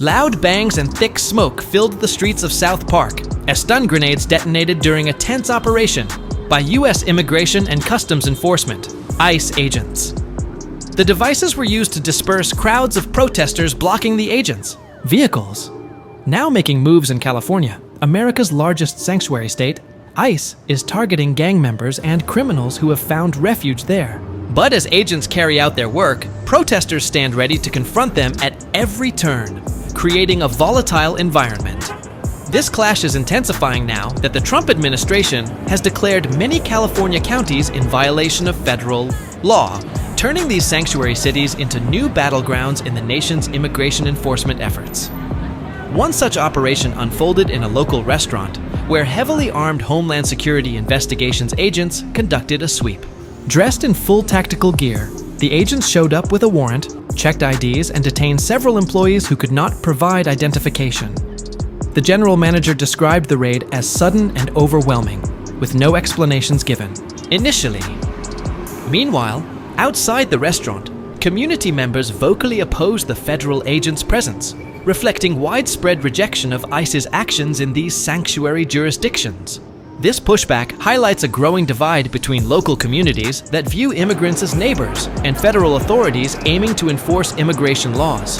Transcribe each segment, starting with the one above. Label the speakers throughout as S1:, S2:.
S1: Loud bangs and thick smoke filled the streets of South Park as stun grenades detonated during a tense operation by U.S. Immigration and Customs Enforcement, ICE agents. The devices were used to disperse crowds of protesters blocking the agents' vehicles. Now making moves in California, America's largest sanctuary state, ICE is targeting gang members and criminals who have found refuge there. But as agents carry out their work, protesters stand ready to confront them at every turn, creating a volatile environment. This clash is intensifying now that the Trump administration has declared many California counties in violation of federal law, turning these sanctuary cities into new battlegrounds in the nation's immigration enforcement efforts. One such operation unfolded in a local restaurant where heavily armed Homeland Security investigations agents conducted a sweep. Dressed in full tactical gear, the agents showed up with a warrant, checked IDs, and detained several employees who could not provide identification. The general manager described the raid as sudden and overwhelming, with no explanations given initially. Meanwhile, outside the restaurant, community members vocally opposed the federal agents' presence, reflecting widespread rejection of ICE's actions in these sanctuary jurisdictions. This pushback highlights a growing divide between local communities that view immigrants as neighbors and federal authorities aiming to enforce immigration laws.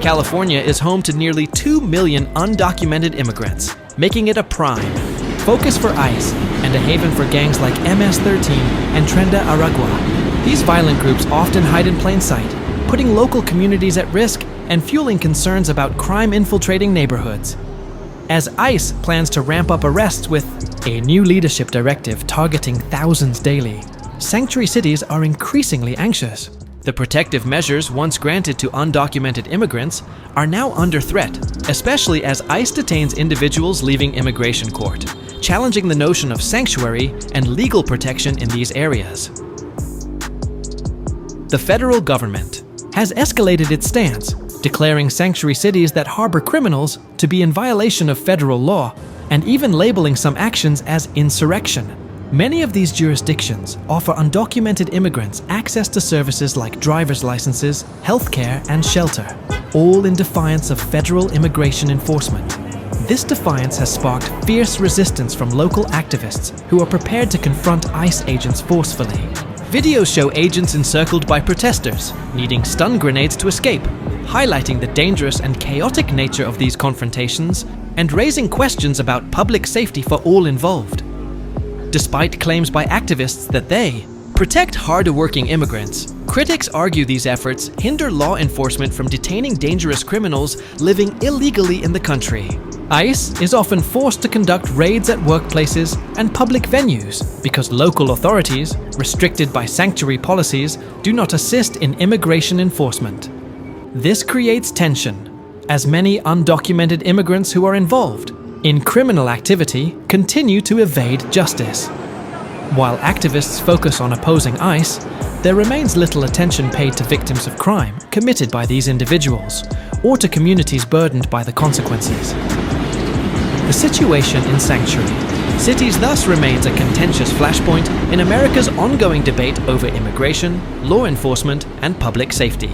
S1: California is home to nearly 2 million undocumented immigrants, making it a prime focus for ICE and a haven for gangs like MS-13 and Trenda Aragua. These violent groups often hide in plain sight, putting local communities at risk and fueling concerns about crime infiltrating neighborhoods. As ICE plans to ramp up arrests with a new leadership directive targeting thousands daily, sanctuary cities are increasingly anxious. The protective measures once granted to undocumented immigrants are now under threat, especially as ICE detains individuals leaving immigration court, challenging the notion of sanctuary and legal protection in these areas. The federal government has escalated its stance, declaring sanctuary cities that harbor criminals to be in violation of federal law, and even labeling some actions as insurrection. Many of these jurisdictions offer undocumented immigrants access to services like driver's licenses, healthcare, and shelter, all in defiance of federal immigration enforcement. This defiance has sparked fierce resistance from local activists who are prepared to confront ICE agents forcefully. Videos show agents encircled by protesters, needing stun grenades to escape, highlighting the dangerous and chaotic nature of these confrontations and raising questions about public safety for all involved. Despite claims by activists that they protect hard-working immigrants, critics argue these efforts hinder law enforcement from detaining dangerous criminals living illegally in the country. ICE is often forced to conduct raids at workplaces and public venues because local authorities, restricted by sanctuary policies, do not assist in immigration enforcement. This creates tension, as many undocumented immigrants who are involved in criminal activity continue to evade justice. While activists focus on opposing ICE, there remains little attention paid to victims of crime committed by these individuals, or to communities burdened by the consequences. The situation in sanctuary cities thus remains a contentious flashpoint in America's ongoing debate over immigration, law enforcement, and public safety.